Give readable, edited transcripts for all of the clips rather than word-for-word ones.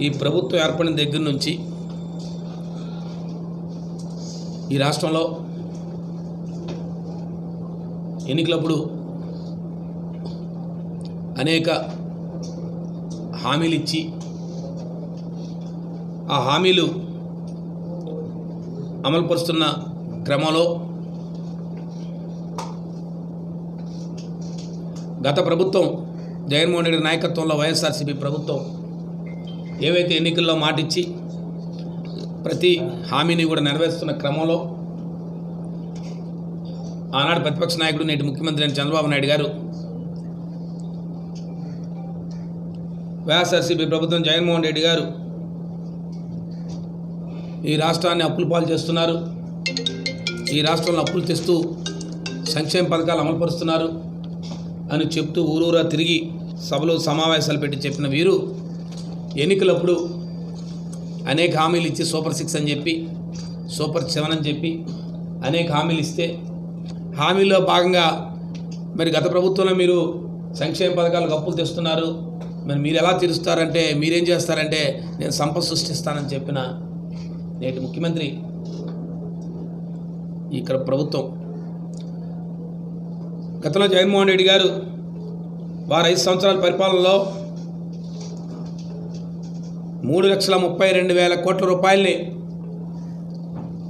ఈ ప్రభుత్వం ఏర్పడిన దగ్గర నుంచి ఈ రాష్ట్రంలో ఎన్నికలప్పుడు అనేక హామీలు ఇచ్చి ఆ హామీలు అమలుపరుస్తున్న క్రమంలో గత ప్రభుత్వం జగన్మోహన్ రెడ్డి నాయకత్వంలో వైఎస్ఆర్సీపీ ప్రభుత్వం ఏవైతే ఎన్నికల్లో మాటిచ్చి ప్రతి హామీని కూడా నెరవేరుస్తున్న క్రమంలో ఆనాడు ప్రతిపక్ష నాయకుడు నేటి ముఖ్యమంత్రి అయిన చంద్రబాబు నాయుడు గారు వైఎస్ఆర్సీపీ ప్రభుత్వం జగన్మోహన్ రెడ్డి గారు ఈ రాష్ట్రాన్ని అప్పుల పాలు చేస్తున్నారు, ఈ రాష్ట్రంలో అప్పులు తెస్తూ సంక్షేమ పథకాలు అమలుపరుస్తున్నారు అని చెప్తూ ఊరూరా తిరిగి సభలు సమావేశాలు పెట్టి చెప్పిన వీరు ఎన్నికలప్పుడు అనేక హామీలు ఇచ్చి సూపర్ 6 అని చెప్పి సూపర్ 7 అని చెప్పి అనేక హామీలు ఇస్తే హామీల్లో భాగంగా మరి గత ప్రభుత్వంలో మీరు సంక్షేమ పథకాలకు అప్పులు తెస్తున్నారు, మరి మీరు ఎలా తీరుస్తారంటే మీరేం చేస్తారంటే నేను సంపద సృష్టిస్తానని చెప్పిన నేటి ముఖ్యమంత్రి ఇక్కడ ప్రభుత్వం గతంలో జగన్మోహన్ రెడ్డి గారు వారు 5 సంవత్సరాల పరిపాలనలో 3,32,000 కోట్ల రూపాయలని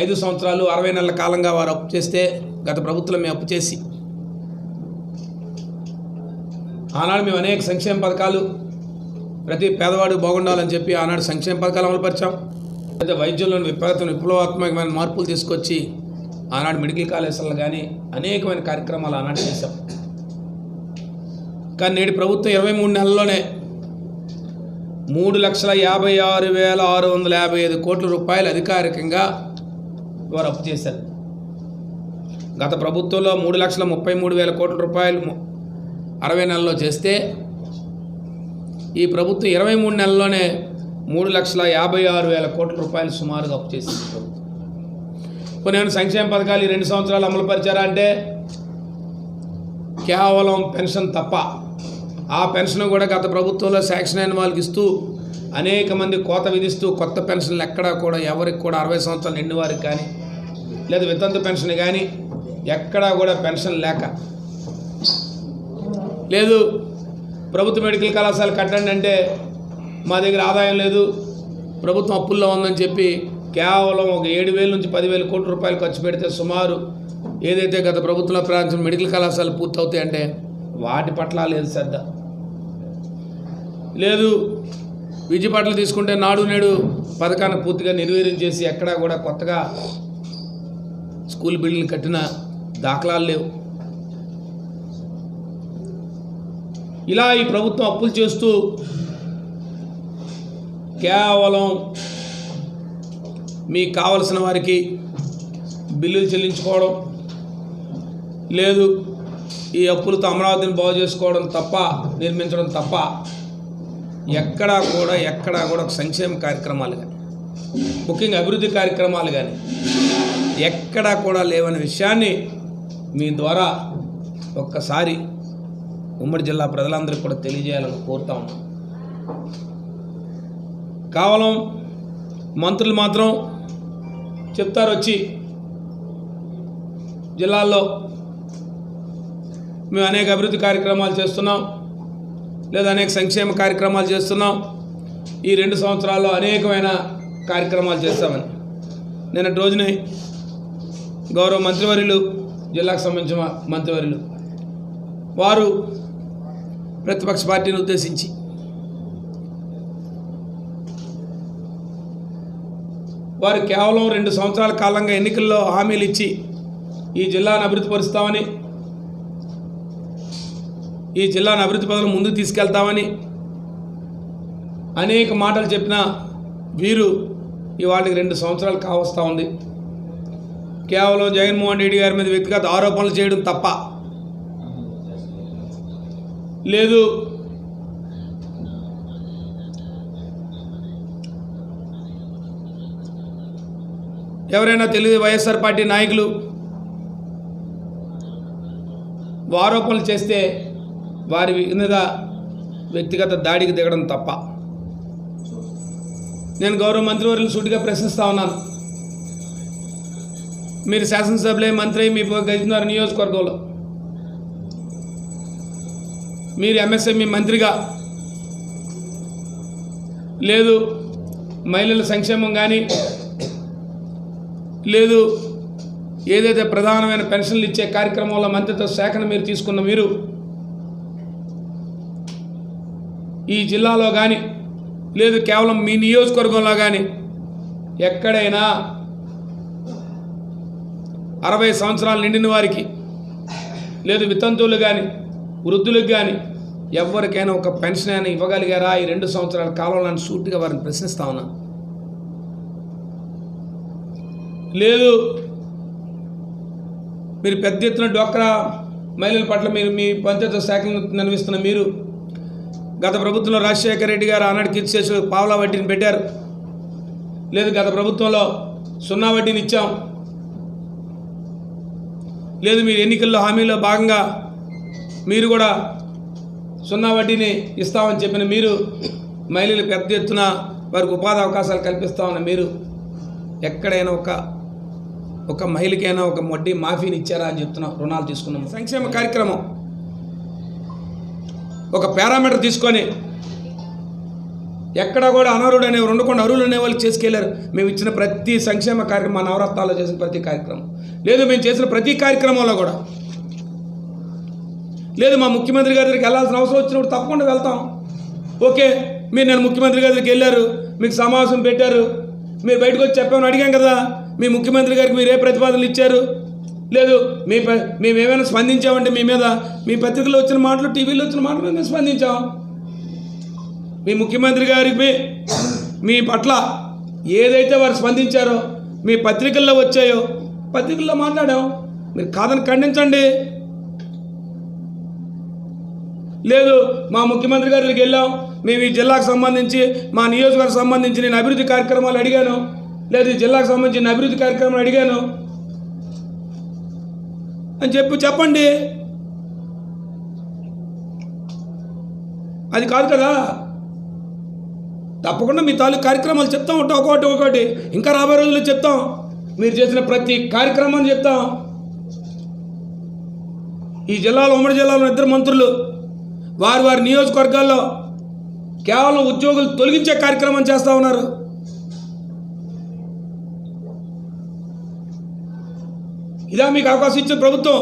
5 సంవత్సరాలు 60 నెలల కాలంగా వారు అప్పు చేస్తే గత ప్రభుత్వం మేము అప్పు చేసి ఆనాడు మేము అనేక సంక్షేమ పథకాలు ప్రతి పేదవాడు బాగుండాలని చెప్పి ఆనాడు సంక్షేమ పథకాలు అమలుపరిచాం. అయితే వైద్యంలోని విప్లవాత్మకమైన మార్పులు తీసుకొచ్చి ఆనాడు మెడికల్ కాలేజీలను కానీ అనేకమైన కార్యక్రమాలు ఆనాడు చేశాం. కానీ నేటి ప్రభుత్వం 23 నెలల్లోనే 3,56,655 కోట్ల రూపాయలు అధికారికంగా వారు అప్పు చేశారు. గత ప్రభుత్వంలో 3,33,000 కోట్ల రూపాయలు 60 నెలల్లో చేస్తే ఈ ప్రభుత్వం 23 నెలల్లోనే 3,56,000 కోట్ల రూపాయలు సుమారుగా అప్పు చేసింది. కొన్ని సంక్షేమ పథకాలు ఈ 2 సంవత్సరాలు అమలుపరిచారా అంటే కేవలం పెన్షన్ తప్ప, ఆ పెన్షన్ కూడా గత ప్రభుత్వంలో శాంక్షన్ అయిన వాళ్ళకి ఇస్తూ అనేక మంది కోత విధిస్తూ కొత్త పెన్షన్లు ఎక్కడా కూడా ఎవరికి కూడా 60 సంవత్సరాలు నిండిన వారికి కానీ లేదా వితంతు పెన్షన్ కానీ ఎక్కడా కూడా పెన్షన్ లేక లేదు. ప్రభుత్వ మెడికల్ కళాశాల కట్టండి అంటే మా దగ్గర ఆదాయం లేదు, ప్రభుత్వం అప్పుల్లో ఉందని చెప్పి కేవలం ఒక 7,000 నుంచి 10,000 కోట్ల రూపాయలు ఖర్చు పెడితే సుమారు ఏదైతే గత ప్రభుత్వంలో ప్రారంభించిన మెడికల్ కళాశాలలు పూర్తవుతాయంటే వాటి పట్ల లేదు శ్రద్ధ లేదు. విద్య పట్ల తీసుకుంటే నాడు నేడు పథకాన్ని పూర్తిగా నిర్వీర్యం చేసి ఎక్కడా కూడా కొత్తగా స్కూల్ బిల్డింగ్లు కట్టిన దాఖలాలు లేవు. ఇలా ఈ ప్రభుత్వం అప్పులు చేస్తూ కేవలం మీకు కావలసిన వారికి బిల్లులు చెల్లించుకోవడం లేదు, ఈ అప్పులతో అమరావతిని బాగు చేసుకోవడం తప్ప, నిర్మించడం తప్ప ఎక్కడా కూడా సంక్షేమ కార్యక్రమాలు కానీ ముఖ్యంగా అభివృద్ధి కార్యక్రమాలు కానీ ఎక్కడా కూడా లేవనే విషయాన్ని మీ ద్వారా ఒక్కసారి ఉమ్మడి జిల్లా ప్రజలందరికీ కూడా తెలియజేయాలని కోరుతా ఉన్నాం. కేవలం మంత్రులు మాత్రం చెప్తారు వచ్చి జిల్లాల్లో మేము అనేక అభివృద్ధి కార్యక్రమాలు చేస్తున్నాం లేదా అనేక సంక్షేమ కార్యక్రమాలు చేస్తున్నాం, ఈ 2 సంవత్సరాల్లో అనేకమైన కార్యక్రమాలు చేస్తామని. నిన్నటి రోజునే గౌరవ మంత్రివర్యులు, జిల్లాకు సంబంధించిన మంత్రివర్యులు వారు ప్రతిపక్ష పార్టీని ఉద్దేశించి వారు కేవలం 2 సంవత్సరాల కాలంగా ఎన్నికల్లో హామీలు ఇచ్చి ఈ జిల్లాను అభివృద్ధి పరుస్తామని, ఈ జిల్లాను అభివృద్ధి పథకంలో ముందుకు తీసుకెళ్తామని అనేక మాటలు చెప్పిన వీరు ఇవాళకి 2 సంవత్సరాలు కావస్తూ ఉంది. కేవలం జగన్మోహన్ రెడ్డి గారి మీద వ్యక్తిగత ఆరోపణలు చేయడం తప్ప లేదు. ఎవరైనా తెలుగు వైఎస్ఆర్ పార్టీ నాయకులు ఆరోపణలు చేస్తే వారి మీద వ్యక్తిగత దాడికి దిగడం తప్ప నేను గౌరవ మంత్రివర్యులు సూటిగా ప్రశ్నిస్తూ ఉన్నాను. మీరు శాసనసభలే మంత్రి మీ గజనగర నియోజకవర్గంలో మీరు ఎంఎస్ఎంఈ మంత్రిగా లేదు మహిళల సంక్షేమం కానీ లేదు ఏదైతే ప్రధానమైన పెన్షన్లు ఇచ్చే కార్యక్రమంలో మంత్రిత్వ శాఖను మీరు తీసుకున్న మీరు ఈ జిల్లాలో కానీ లేదు కేవలం మీ నియోజకవర్గంలో కానీ ఎక్కడైనా 60 సంవత్సరాలు నిండిన వారికి లేదు వితంతువులు కానీ వృద్ధులకు కానీ ఎవరికైనా ఒక పెన్షన్ అయినా ఇవ్వగలిగారా ఈ 2 సంవత్సరాల కాలంలో సూటిగా వారిని ప్రశ్నిస్తా ఉన్నా. లేదు మీరు పెద్ద ఎత్తున డ్వాక్రా మహిళల పట్ల మీరు మీ మంత్రిత్వ శాఖను నిర్వహిస్తున్న మీరు గత ప్రభుత్వంలో రాజశేఖర రెడ్డి గారు ఆనాడు కీర్తిశేషులు పావలా వడ్డీని పెట్టారు. లేదు గత ప్రభుత్వంలో 0 వడ్డీని ఇచ్చాం. లేదు మీరు ఎన్నికల్లో హామీలో భాగంగా మీరు కూడా 0 వడ్డీని ఇస్తామని చెప్పిన మీరు మహిళలు పెద్ద ఎత్తున వారికి ఉపాధి అవకాశాలు కల్పిస్తామని మీరు ఎక్కడైనా ఒక మహిళకైనా ఒక వడ్డీ మాఫీని ఇచ్చారా అని చెప్తున్నాం. రుణాలు తీసుకున్నాం. సంక్షేమ కార్యక్రమం ఒక పారామీటర్ తీసుకొని ఎక్కడ కూడా అనర్హుడు అనే ఉండకుండా అర్హులు అనే వాళ్ళు చేసుకెళ్లారు. మేము ఇచ్చిన ప్రతి సంక్షేమ కార్యక్రమం మా నవరత్నాల్లో చేసిన ప్రతి కార్యక్రమం లేదు మేము చేసిన ప్రతి కార్యక్రమంలో కూడా లేదు మా ముఖ్యమంత్రి గారి దగ్గరికి వెళ్ళాల్సిన అవసరం వచ్చినప్పుడు తప్పకుండా వెళ్తాం. ఓకే మీరు నేను ముఖ్యమంత్రి గారి దగ్గరికి వెళ్ళారు, మీకు సమావేశం పెట్టారు, మీరు బయటకు వచ్చి చెప్పామని అడిగాం కదా. మీ ముఖ్యమంత్రి గారికి మీరు ఏ ప్రతిపాదనలు ఇచ్చారు? లేదు మేమేమైనా స్పందించామంటే మీ మీద మీ పత్రికల్లో వచ్చిన మాటలు టీవీలో వచ్చిన మాటలు మేము స్పందించాం. మీ ముఖ్యమంత్రి గారికి మీ పట్ల ఏదైతే వారు స్పందించారో మీ పత్రికల్లో వచ్చాయో పత్రికల్లో మాట్లాడాం. మీరు కాదని ఖండించండి. లేదు మా ముఖ్యమంత్రి గారి దగ్గరికి వెళ్ళాం, మేము ఈ జిల్లాకు సంబంధించి మా నియోజకవర్గం సంబంధించి నేను అభివృద్ధి కార్యక్రమాలు అడిగాను, లేదు ఈ జిల్లాకు సంబంధించిన అభివృద్ధి కార్యక్రమాలు అడిగాను అని చెప్పండి. అది కాదు కదా. తప్పకుండా మీ తాలూకు కార్యక్రమాలు చెప్తాం ఉంటాం, ఒకటి ఇంకా రాబోయే రోజుల్లో చెప్తాం. మీరు చేసిన ప్రతి కార్యక్రమాన్ని చెప్తాం. ఈ జిల్లాలో ఉమ్మడి జిల్లాలో 2 మంత్రులు వారి నియోజకవర్గాల్లో కేవలం ఉద్యోగులు తొలగించే కార్యక్రమం చేస్తూ ఉన్నారు. ఇదా మీకు అవకాశం ఇచ్చిన ప్రభుత్వం?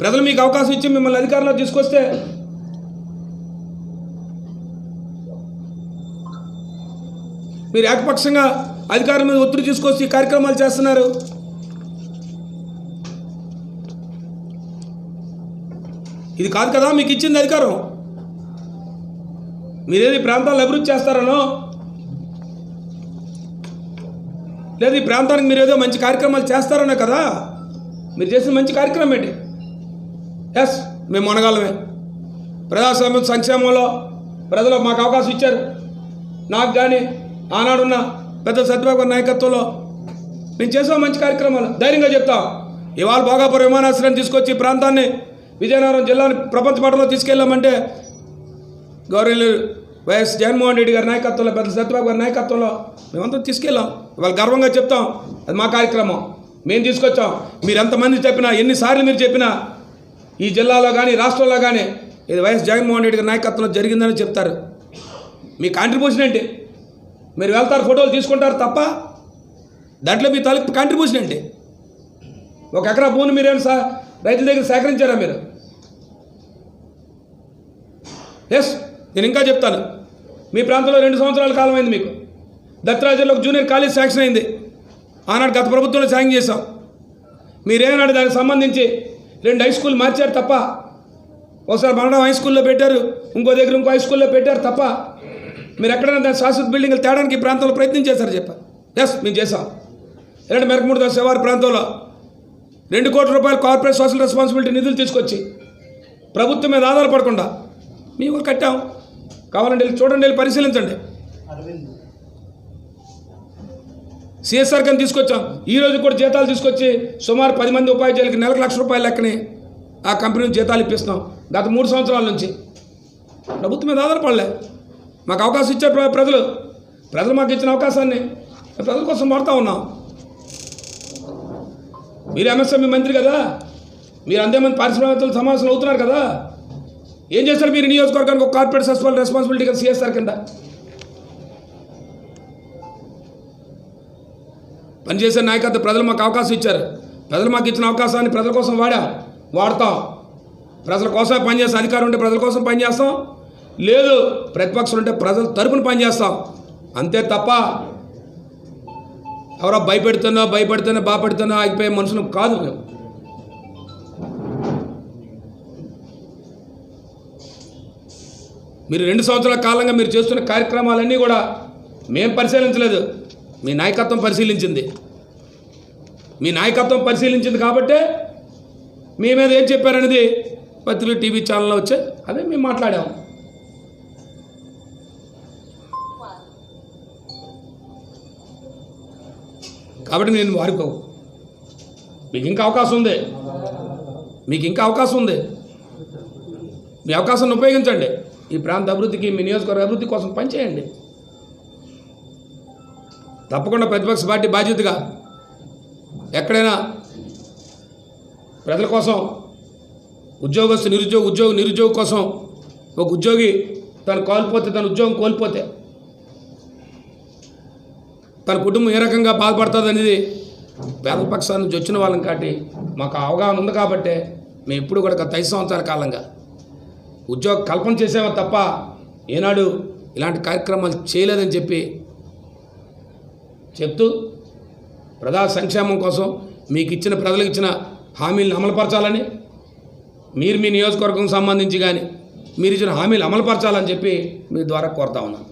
ప్రజలు మీకు అవకాశం ఇచ్చి మిమ్మల్ని అధికారంలో తీసుకొస్తే మీరు ఏకపక్షంగా అధికారం మీద ఒత్తిడి తీసుకొచ్చి ఈ కార్యక్రమాలు చేస్తున్నారు. ఇది కాదు కదా మీకు ఇచ్చింది అధికారం. మీరేది ప్రాంతాలను అభివృద్ధి చేస్తారనో లేదు ఈ ప్రాంతానికి మీరు ఏదో మంచి కార్యక్రమాలు చేస్తారనే కదా మీరు చేసిన మంచి కార్యక్రమం ఏంటి? ఎస్ మేము మొనగాలమే. ప్రజాస్వామ్య సంక్షేమంలో ప్రజలు మాకు అవకాశం ఇచ్చారు. నాకు కానీ ఆనాడున్న పెద్ద సత్యబాబు నాయకత్వంలో మేము చేసాం మంచి కార్యక్రమాలు. ధైర్యంగా చెప్తాం. ఇవాళ భోగాపురం విమానాశ్రయం తీసుకొచ్చి ప్రాంతాన్ని విజయనగరం జిల్లాని ప్రపంచ పటంలో తీసుకెళ్ళామంటే గౌరవనీయులు వైఎస్ జగన్మోహన్ రెడ్డి గారి నాయకత్వంలో పెద్ద సత్యబాబు గారి నాయకత్వంలో మేమంతా తీసుకెళ్ళాం. ఇవాళ గర్వంగా చెప్తాం అది మా కార్యక్రమం, మేము తీసుకొచ్చాం. మీరు ఎంతమంది చెప్పినా ఎన్నిసార్లు మీరు చెప్పినా ఈ జిల్లాలో కానీ రాష్ట్రంలో కానీ ఇది వైఎస్ జగన్మోహన్ రెడ్డి గారి నాయకత్వంలో జరిగిందని చెప్తారు. మీ కాంట్రిబ్యూషన్ ఏంటి? మీరు వెళ్తారు, ఫోటోలు తీసుకుంటారు తప్ప దాంట్లో మీ తాలూకు కాంట్రిబ్యూషన్ ఏంటి? 1 ఎకరా భూమిని మీరేమైనా రైతుల దగ్గర సేకరించారా మీరు? ఎస్ నేను ఇంకా చెప్తాను. మీ ప్రాంతంలో 2 సంవత్సరాల కాలం అయింది. మీకు దత్తరాజులో ఒక జూనియర్ కాలేజ్ శాంక్షన్ అయింది. ఆనాడు గత ప్రభుత్వంలో శాంక్షన్ చేశాం. మీరేనాడు దానికి సంబంధించి 2 హై స్కూల్ మార్చారు తప్ప, ఒకసారి మనడం హై స్కూల్లో పెట్టారు, ఇంకో దగ్గర ఇంకో హై స్కూల్లో పెట్టారు తప్ప మీరు ఎక్కడైనా దాని శాశ్వత బిల్డింగ్లు తేడానికి ఈ ప్రాంతంలో ప్రయత్నం చేశారు చెప్పారు. ఎస్ మేము చేసాం. ఇలాంటి మెరకమూడు శివారు ప్రాంతంలో 2 కోట్ల రూపాయలు కార్పొరేట్ సోషల్ రెస్పాన్సిబిలిటీ నిధులు తీసుకొచ్చి ప్రభుత్వం మీద ఆధారపడకుండా మేము కట్టాం. కావాలంటే చూడండి, వెళ్ళి పరిశీలించండి. సిఎస్ఆర్ కింద తీసుకొచ్చాం. ఈరోజు కూడా జీతాలు తీసుకొచ్చి సుమారు 10 మంది ఉపాధ్యాయులకి నెలకు ₹1,00,000 లెక్కని ఆ కంపెనీ జీతాలు ఇప్పిస్తాం. గత 3 సంవత్సరాల నుంచి ప్రభుత్వం మీద ఆధారపడలే. మాకు అవకాశం ఇచ్చారు ప్రజలు. ప్రజలు మాకు ఇచ్చిన అవకాశాన్ని ప్రజల కోసం వాడుతూ ఉన్నాం. మీరు ఎంఎస్ఎంఈ మంత్రి కదా, మీరు అంతే మంది పారిశ్రామికవేత్తలు సమావేశంలో అవుతున్నారు కదా, ఏం చేస్తారు మీరు నియోజకవర్గానికి ఒక కార్పొరేట్ సోషల్ రెస్పాన్సిబిలిటీ కింద సిఎస్ఆర్ కింద పనిచేసే నాయకత్వం ప్రజలు మాకు అవకాశం ఇచ్చారు. ప్రజలు మాకు ఇచ్చిన అవకాశాన్ని ప్రజల కోసం వాడతాం. ప్రజల కోసమే పనిచేస్తాం. అధికారం ఉంటే ప్రజల కోసం పనిచేస్తాం, లేదు ప్రతిపక్షం ఉంటే ప్రజల తరపున పనిచేస్తాం. అంతే తప్ప ఎవరో భయపెడుతున్నా ఆగిపోయే మనుషులు కాదు మేము. మీరు 2 సంవత్సరాల కాలంగా మీరు చేస్తున్న కార్యక్రమాలన్నీ కూడా మేము పరిశీలించలేదు, మీ నాయకత్వం పరిశీలించింది. మీ నాయకత్వం పరిశీలించింది కాబట్టే మీ మీద ఏం చెప్పారనేది పత్రికలు టీవీ ఛానల్లో వచ్చే అదే మేము మాట్లాడాము. కాబట్టి నేను వాడుకోవు. మీకు ఇంకా అవకాశం ఉంది, మీ అవకాశాన్ని ఉపయోగించండి. ఈ ప్రాంత అభివృద్ధికి, మీ నియోజకవర్గ అభివృద్ధి కోసం పనిచేయండి. తప్పకుండా ప్రతిపక్ష పార్టీ బాధ్యతగా ఎక్కడైనా ప్రజల కోసం ఉద్యోగస్తు నిరుద్యోగ కోసం ఒక ఉద్యోగి తన ఉద్యోగం కోల్పోతే తన కుటుంబం ఏ రకంగా బాధపడుతుంది అనేది పేదల పక్షాల నుంచి వచ్చిన వాళ్ళని కాబట్టి మాకు అవగాహన ఉంది. కాబట్టే మేము ఎప్పుడు కూడా గత 5 సంవత్సరాల కాలంగా ఉద్యోగ కల్పన చేసామో తప్ప ఏనాడు ఇలాంటి కార్యక్రమాలు చేయలేదని చెప్తూ ప్రజా సంక్షేమం కోసం ప్రజలకు ఇచ్చిన హామీలను అమలుపరచాలని, మీరు మీ నియోజకవర్గం సంబంధించి కానీ మీరు ఇచ్చిన హామీలు అమలుపరచాలని చెప్పి మీ ద్వారా కోరుతా ఉన్నాను.